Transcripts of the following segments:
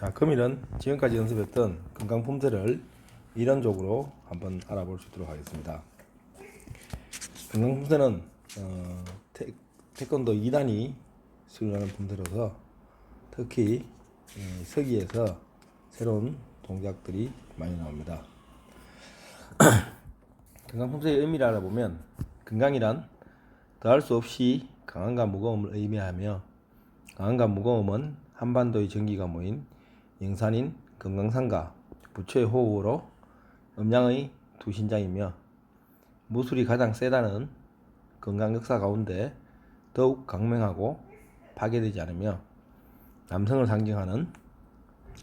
자, 금일은 지금까지 연습했던 건강품새를 이론적으로 한번 알아볼 수 있도록 하겠습니다. 건강품새는 태권도 2단이 수련하는 품새로서 특히 서기에서 새로운 동작들이 많이 나옵니다. 건강품새의 의미를 알아보면, 건강이란 더할 수 없이 강함과 무거움을 의미하며, 강함과 무거움은 한반도의 전기가 모인 영산인 건강상과 부처의 호흡으로 음양의 두 신장이며, 무술이 가장 세다는 건강 역사 가운데 더욱 강명하고 파괴되지 않으며 남성을 상징하는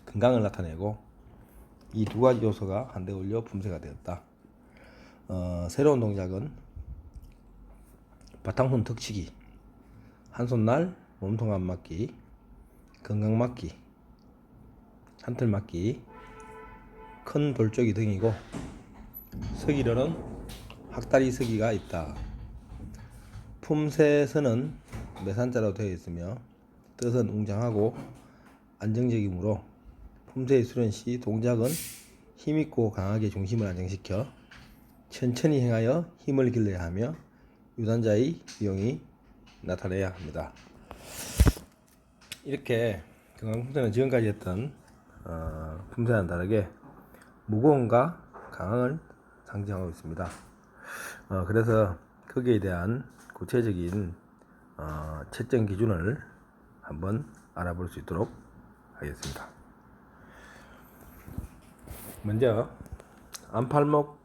건강을 나타내고, 이 두 가지 요소가 한데 어울려 품새가 되었다. 새로운 동작은 바탕손 턱치기, 한손날 몸통 안맞기, 건강맞기, 한틀맞기, 큰 돌쪽이 등이고, 서기로는 학다리 서기가 있다. 품새선은 매산자로 되어 있으며 뜻은 웅장하고 안정적이므로 품새의 수련 시 동작은 힘있고 강하게 중심을 안정시켜 천천히 행하여 힘을 길러야 하며 유단자의 비용이 나타내야 합니다. 이렇게 건강품새는 지금까지 했던 품새와는 다르게 무거움과 강함을 상징하고 있습니다. 그래서 거기에 대한 구체적인 채점 기준을 한번 알아볼 수 있도록 하겠습니다. 먼저 안팔목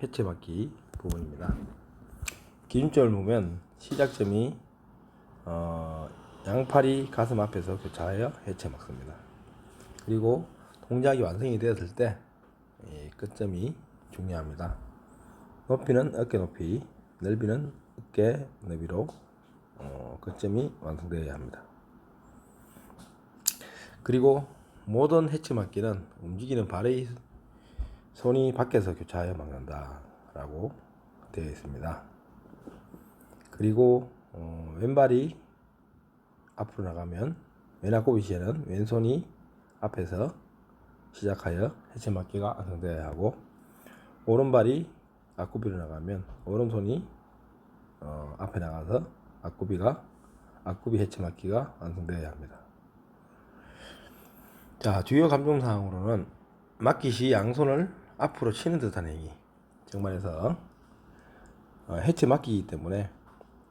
해체맞기 부분입니다. 기준점을 보면 시작점이 양팔이 가슴 앞에서 교차하여 해체막습니다. 그리고 동작이 완성이 되었을 때 끝점이 중요합니다. 높이는 어깨 높이, 넓이는 어깨 너비로 끝점이 완성되어야 합니다. 그리고 모든 해체맞기는 움직이는 발의 손이 밖에서 교차하여 막는다 라고 되어 있습니다. 그리고 왼발이 앞으로 나가면 왼앞구비 시에는 왼손이 앞에서 시작하여 해체맞기가 완성되어야 하고, 오른발이 앞구비로 나가면 오른손이 앞에 나가서 앞구비 해체맞기가 완성되어야 합니다. 자, 주요 감정사항으로는 맞기 시 양손을 앞으로 치는 듯한 행위, 즉 말해서 해체맞기이기 때문에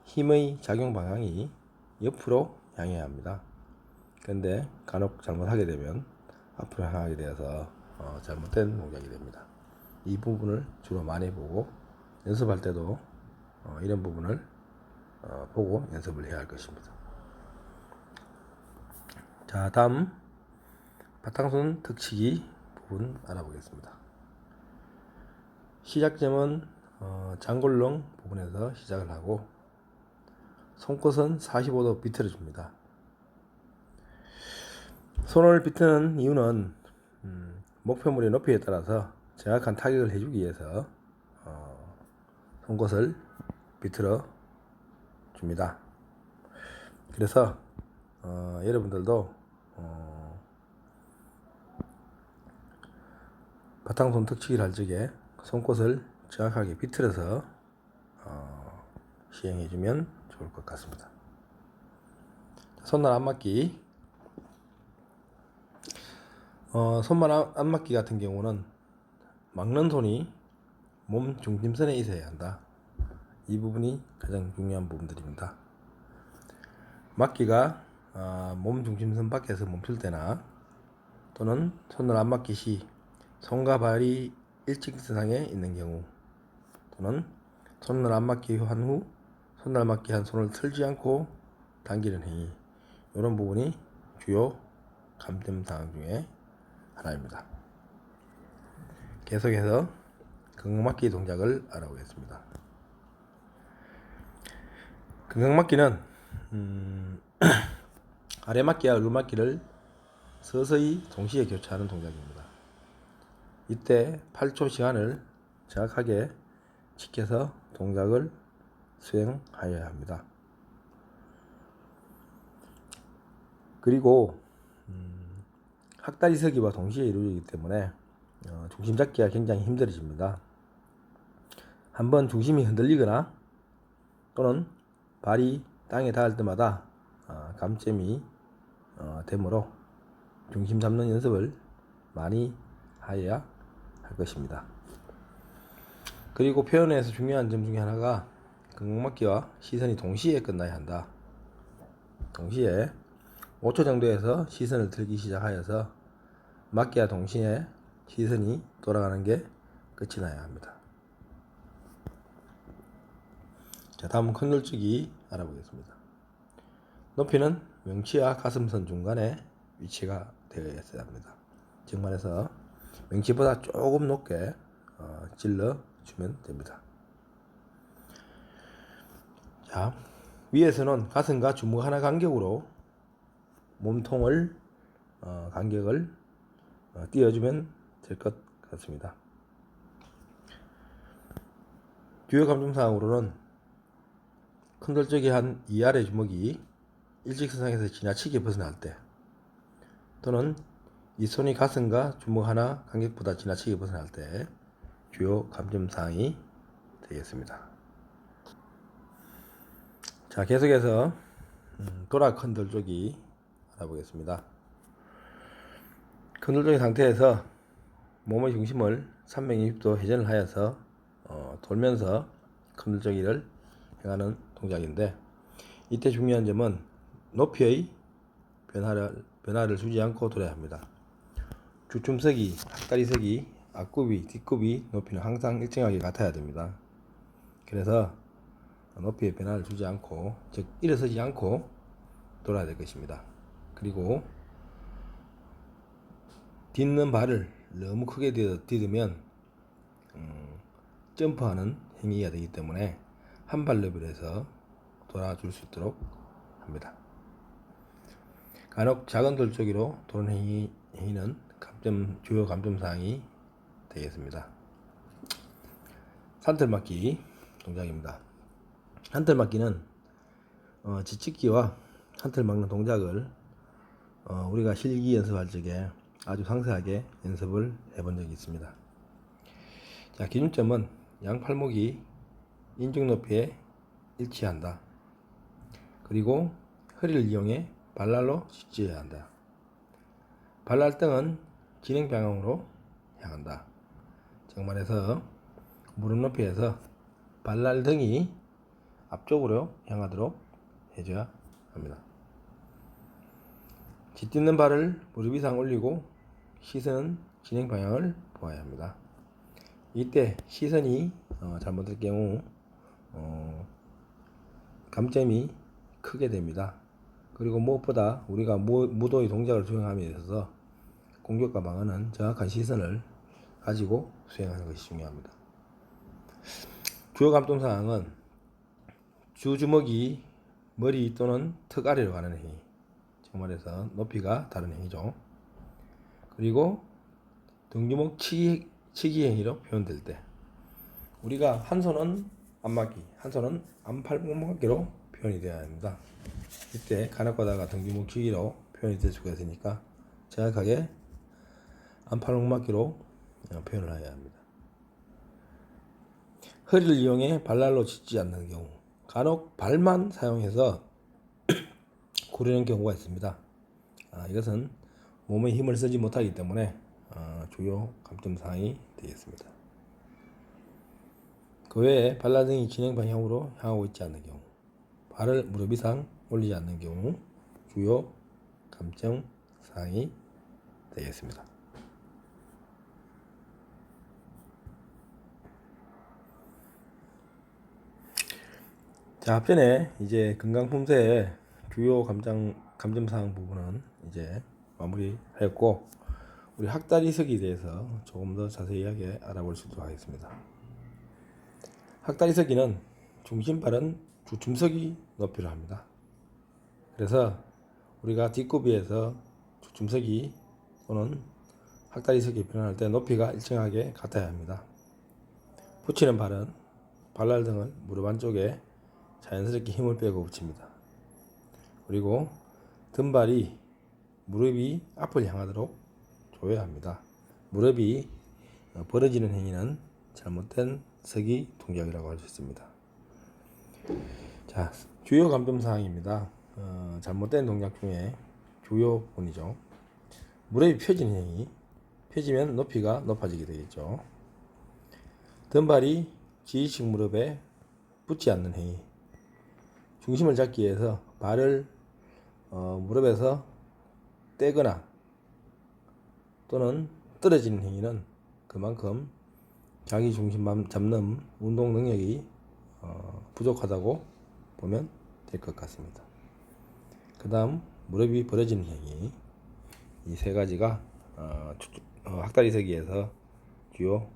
힘의 작용 방향이 옆으로 향해야 합니다. 그런데 간혹 잘못하게 되면 앞으로 향하게 되어서 잘못된 동작이 됩니다. 이 부분을 주로 많이 보고 연습할 때도 이런 부분을 보고 연습을 해야 할 것입니다. 자, 다음 바탕손 턱치기 부분 알아보겠습니다. 시작점은 장골렁 부분에서 시작을 하고 손끝은 45도 비틀어 줍니다. 손을 비트는 이유는 목표물의 높이에 따라서 정확한 타격을 해주기 위해서 손끝을 비틀어 줍니다. 그래서 여러분들도 바탕손 턱치기를 할 적에 손끝을 정확하게 비틀어서 시행해주면 좋을 것 같습니다. 손날 안맞기. 손만 안맞기 같은 경우는 막는 손이 몸 중심선에 있어야 한다. 이 부분이 가장 중요한 부분들입니다. 맞기가 몸 중심선 밖에서 멈출 때나, 또는 손을 안맞기 시 손과 발이 일직선상에 있는 경우, 또는 손을 안맞기 한 후 손날 맞기 한 손을 틀지 않고 당기는 행위, 이런 부분이 주요 감점사항 중에 하나입니다. 계속해서 건강맞기 동작을 알아보겠습니다. 건강맞기는 아래맞기와 위맞기를 서서히 동시에 교차하는 동작입니다. 이때 8초 시간을 정확하게 지켜서 동작을 수행하여야 합니다. 그리고 학다리 서기와 동시에 이루어지기 때문에 중심 잡기가 굉장히 힘들어집니다. 한번 중심이 흔들리거나 또는 발이 땅에 닿을 때마다 감점이 되므로 중심 잡는 연습을 많이 하여야 할 것입니다. 그리고 표현에서 중요한 점 중에 하나가 금강맞기와 시선이 동시에 끝나야 한다. 동시에 5초 정도에서 시선을 들기 시작하여서 맞기와 동시에 시선이 돌아가는 게 끝이 나야 합니다. 자, 다음은 컨돌주기 알아보겠습니다. 높이는 명치와 가슴선 중간에 위치가 되어 있어야 합니다. 즉 말해서 명치보다 조금 높게 찔러 주면 됩니다. 자, 위에서는 가슴과 주먹 하나 간격으로 몸통을 간격을 띄워주면 될 것 같습니다. 주요 감정사항으로는 컨돌적이 한 위아래 주먹이 일직선상에서 지나치게 벗어날 때, 또는 이 손이 가슴과 주먹 하나 간격보다 지나치게 벗어날 때 주요 감점사항이 되겠습니다. 자, 계속해서 도라 컨돌쪽이 알아보겠습니다. 컨돌쪽의 상태에서 몸의 중심을 360도 회전을 하여서 돌면서 컨돌쪽이를 행하는 동작인데, 이때 중요한 점은 높이의 변화를 주지 않고 돌아야 합니다. 주춤서기, 앞다리서기, 앞굽이, 뒷굽이 높이는 항상 일정하게 같아야 됩니다. 그래서 높이의 변화를 주지 않고, 즉 일어서지 않고 돌아야 될 것입니다. 그리고 딛는 발을 너무 크게 디디면 점프하는 행위가 되기 때문에 한 발레벨 해서 돌아줄 수 있도록 합니다. 간혹 작은 돌쪽이로 도는 행위는 주요 감점사항이 되겠습니다. 산털맞기 동작입니다. 산털맞기는 지치기와 산털 막는 동작을 우리가 실기 연습할 적에 아주 상세하게 연습을 해본 적이 있습니다. 자, 기준점은 양 팔목이 인중 높이에 일치한다. 그리고 허리를 이용해 발날로 쥐어야 한다. 발날등은 진행 방향으로 향한다. 즉 말해서 무릎 높이에서 발날등이 앞쪽으로 향하도록 해줘야 합니다. 뒷딛는 발을 무릎 이상 올리고 시선은 진행 방향을 보아야 합니다. 이때 시선이 잘못될 경우 감점이 크게 됩니다. 그리고 무엇보다 우리가 무도의 동작을 수행함에 있어서 공격과 방어는 정확한 시선을 가지고 수행하는 것이 중요합니다. 주요 감점사항은 주주먹이 머리 또는 턱 아래로 가는 행위, 즉 말해서 높이가 다른 행위죠. 그리고 등주먹 치기 행위로 표현될 때, 우리가 한 손은 안맞기, 한 손은 안팔목맞기로 표현이 되어야 합니다. 이때 간혹가다가 등주먹 치기로 표현이 될 수가 있으니까 정확하게 안팔목맞기로 표현을 해야 합니다. 허리를 이용해 발날로 짚지 않는 경우, 간혹 발만 사용해서 구르는 경우가 있습니다. 이것은 몸의 힘을 쓰지 못하기 때문에 주요 감점사항이 되겠습니다. 그 외에 발날 등이 진행 방향으로 향하고 있지 않는 경우, 발을 무릎 이상 올리지 않는 경우 주요 감점사항이 되겠습니다. 자, 앞전에 이제 금강품새의 주요 감점사항 부분은 이제 마무리하였고, 우리 학다리석에 대해서 조금 더 자세하게 알아볼 수 있도록 하겠습니다. 학다리서기는 중심발은 주춤서기 높이로 합니다. 그래서 우리가 뒷굽이에서 주춤서기 또는 학다리서기 표현할 때 높이가 일정하게 같아야 합니다. 붙이는 발은 발날 등을 무릎 안쪽에 자연스럽게 힘을 빼고 붙입니다. 그리고 등발이 무릎이 앞을 향하도록 줘야 합니다. 무릎이 벌어지는 행위는 잘못된 서기 동작이라고 할 수 있습니다. 자, 주요 감점 사항입니다. 잘못된 동작 중에 주요 부분이죠. 무릎이 펴지는 행위, 펴지면 높이가 높아지게 되겠죠. 등발이 지지측 무릎에 붙지 않는 행위, 중심을 잡기 위해서 발을 무릎에서 떼거나 또는 떨어지는 행위는 그만큼 자기 중심 잡는 운동 능력이 부족하다고 보면 될 것 같습니다. 그 다음 무릎이 벌어지는 행위, 이 세 가지가 학다리 서기에서 주요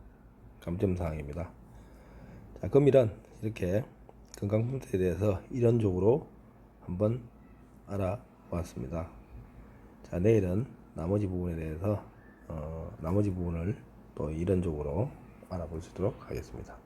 감점사항입니다. 자, 금일은 이렇게 건강품태에 대해서 이론적으로 한번 알아보았습니다. 자, 내일은 나머지 부분에 대해서 나머지 부분을 또 이론적으로 알아볼 수 있도록 하겠습니다.